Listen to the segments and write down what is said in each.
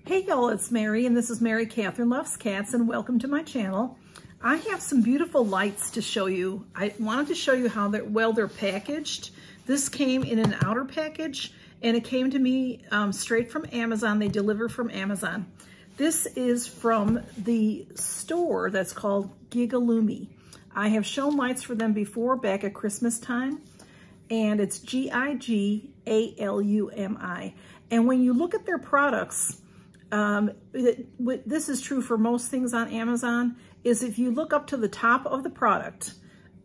Hey y'all, it's Mary, and this is Mary Catherine Loves Cats, and welcome to my channel. I have some beautiful lights to show you. I wanted to show you how they're packaged. This came in an outer package, and it came to me straight from Amazon. They deliver from Amazon. This is from the store that's called Gigalumi. I have shown lights for them before, back at Christmas time, and it's Gigalumi. And when you look at their products, this is true for most things on Amazon, is if you look up to the top of the product,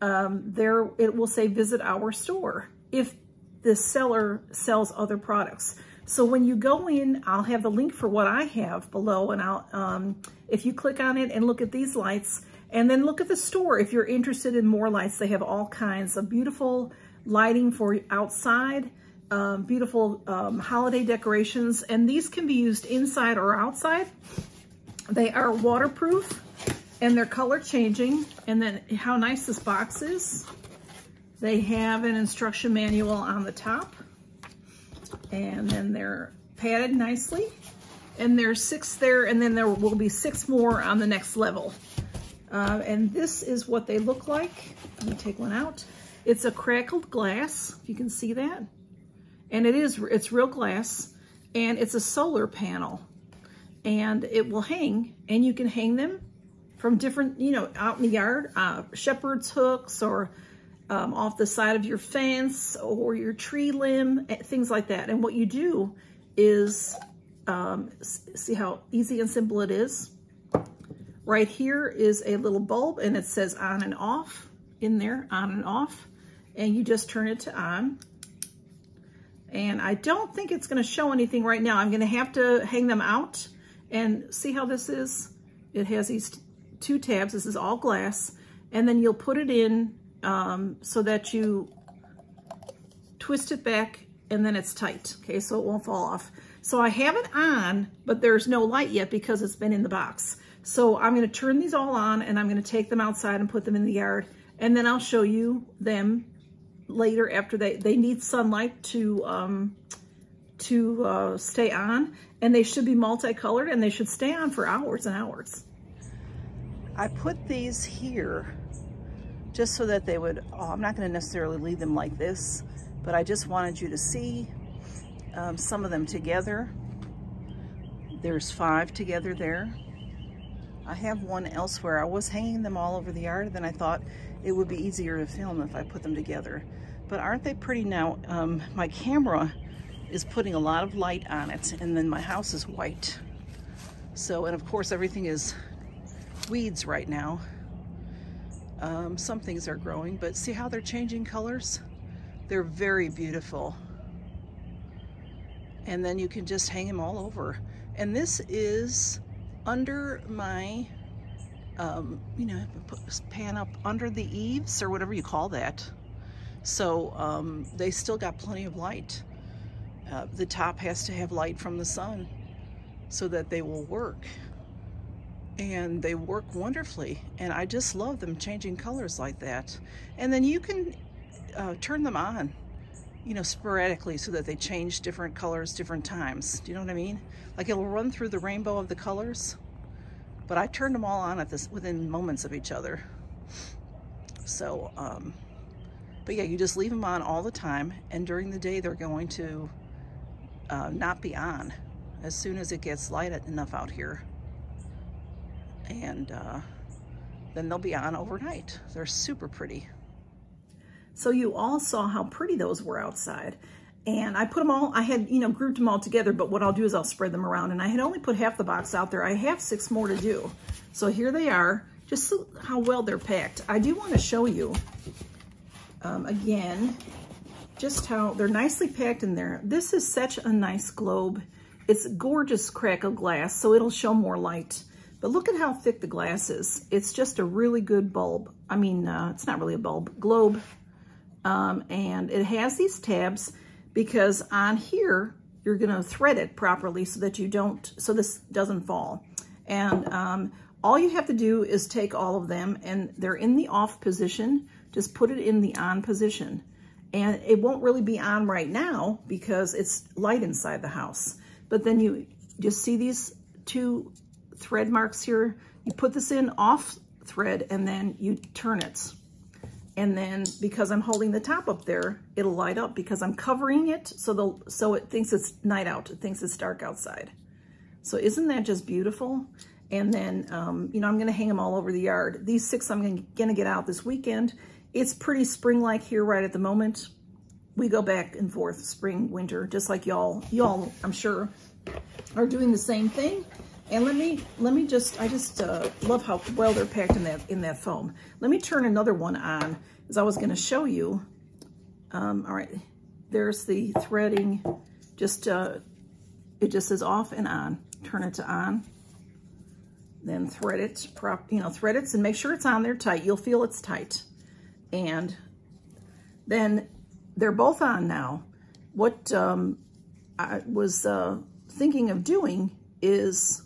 it will say visit our store if the seller sells other products. So when you go in, I'll have the link for what I have below, and if you click on it and look at these lights, and then look at the store if you're interested in more lights. They have all kinds of beautiful lighting for outside, beautiful holiday decorations, and these can be used inside or outside. They are waterproof and they're color changing. And then how nice this box is. They have an instruction manual on the top, and then they're padded nicely, and there's 6 there, and then there will be 6 more on the next level. And this is what they look like. Let me take one out. It's a crackled glass, if you can see that. And it's real glass, and it's a solar panel, and it will hang, and you can hang them from different, out in the yard, shepherd's hooks, or off the side of your fence or your tree limb, things like that. And what you do is, see how easy and simple it is? Right here is a little bulb, and it says on and off in there, on and off, and you just turn it to on. And I don't think it's going to show anything right now. I'm going to have to hang them out and see how this is. It has these 2 tabs. This is all glass. And then you'll put it in so that you twist it back, and then it's tight. Okay, so it won't fall off. So I have it on, but there's no light yet because it's been in the box. So I'm going to turn these all on, and I'm going to take them outside and put them in the yard. And then I'll show you them later after they need sunlight to stay on, and they should be multicolored, and they should stay on for hours and hours. I put these here just so that they would, I'm not going to necessarily leave them like this, but I just wanted you to see some of them together. There's 5 together there. I have one elsewhere. I was hanging them all over the yard, and then I thought it would be easier to film if I put them together. But aren't they pretty now? My camera is putting a lot of light on it, and then my house is white. So, and of course everything is weeds right now. Some things are growing, but see how they're changing colors? They're very beautiful. And then you can just hang them all over. And this is under my, pan up under the eaves or whatever you call that. So they still got plenty of light. The top has to have light from the sun so that they will work. And they work wonderfully. And I just love them changing colors like that. And then you can turn them on, sporadically, so that they change different colors different times. Do you know what I mean? Like it'll run through the rainbow of the colors. But I turned them all on within moments of each other. So, but yeah, you just leave them on all the time, and during the day they're going to not be on as soon as it gets light enough out here. And then they'll be on overnight. They're super pretty. So you all saw how pretty those were outside. And I put them all, I had, grouped them all together, but what I'll do is I'll spread them around. And I had only put half the box out there. I have 6 more to do. So here they are, just how well they're packed. I do want to show you, again, just how they're nicely packed in there. This is such a nice globe. It's gorgeous crackled glass, so it'll show more light. But look at how thick the glass is. It's just a really good bulb. I mean, it's not really a bulb, globe. And it has these tabs because on here, you're gonna thread it properly so that so this doesn't fall. And all you have to do is take all of them, and they're in the off position. Just put it in the on position. And it won't really be on right now because it's light inside the house. But then you just see these 2 thread marks here. You put this in off thread and then you turn it. And then because I'm holding the top up there, it'll light up because I'm covering it so it thinks it's night out. It thinks it's dark outside. So isn't that just beautiful? And then, you know, I'm gonna hang them all over the yard. These 6 I'm gonna get out this weekend. It's pretty spring-like here right at the moment. We go back and forth, spring, winter, just like y'all, I'm sure, are doing the same thing. And I just love how well they're packed in that foam. Let me turn another one on, as I was gonna show you. All right, there's the threading. Just, it just says off and on. Turn it to on. Then thread it, thread it and make sure it's on there tight. You'll feel it's tight. And then they're both on now. What I was thinking of doing is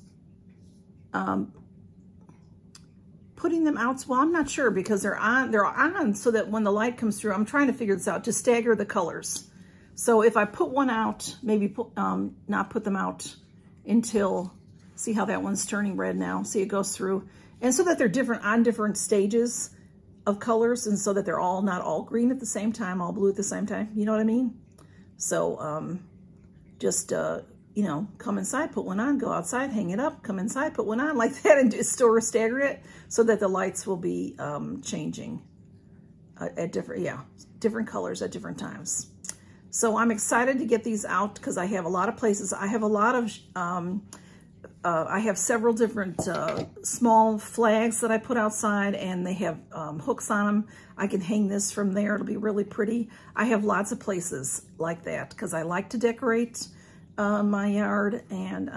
putting them out. Well, I'm not sure because they're on so that when the light comes through, I'm trying to figure this out to stagger the colors. So if I put one out, maybe not put them out until, see how that one's turning red now. See, it goes through. And so that they're different on different stages of colors, and so that they're all not all green at the same time, all blue at the same time. You know what I mean? So just, you know, come inside, put one on, go outside, hang it up, come inside, put one on like that, and just stagger it so that the lights will be changing at different colors at different times. So I'm excited to get these out because I have a lot of places. I have a lot of, I have several different small flags that I put outside, and they have hooks on them. I can hang this from there. It'll be really pretty. I have lots of places like that because I like to decorate my yard, and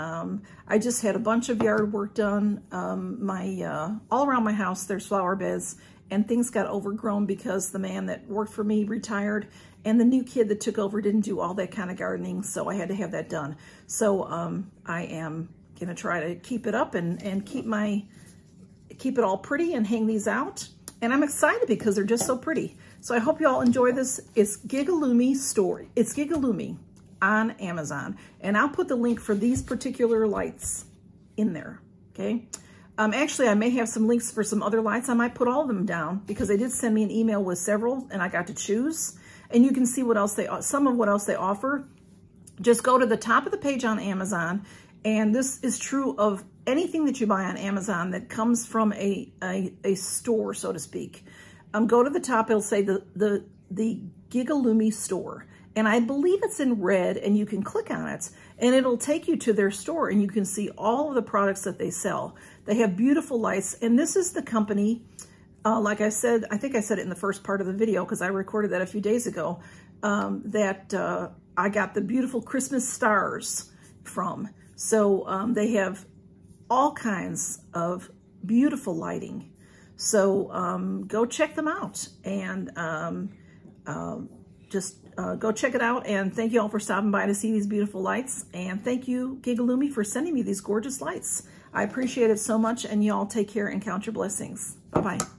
I just had a bunch of yard work done. All around my house, there's flower beds, and things got overgrown because the man that worked for me retired, and the new kid that took over didn't do all that kind of gardening, so I had to have that done. So I am gonna try to keep it up and keep it all pretty and hang these out. And I'm excited because they're just so pretty. So I hope you all enjoy this. It's Gigalumi story. It's Gigalumi on Amazon. And I'll put the link for these particular lights in there, okay? Actually, I may have some links for some other lights. I might put all of them down because they did send me an email with several and I got to choose. And you can see what else some of what else they offer. Just go to the top of the page on Amazon. And this is true of anything that you buy on Amazon that comes from a store, so to speak. Go to the top, it'll say the Gigalumi store. And I believe it's in red, and you can click on it, and it'll take you to their store, and you can see all of the products that they sell. They have beautiful lights, and this is the company, like I said, I think I said it in the first part of the video, because I recorded that a few days ago, that I got the beautiful Christmas stars from. So they have all kinds of beautiful lighting. So go check them out, and just go check it out. And thank you all for stopping by to see these beautiful lights. And thank you, Gigalumi, for sending me these gorgeous lights. I appreciate it so much, and you all take care and count your blessings. Bye-bye.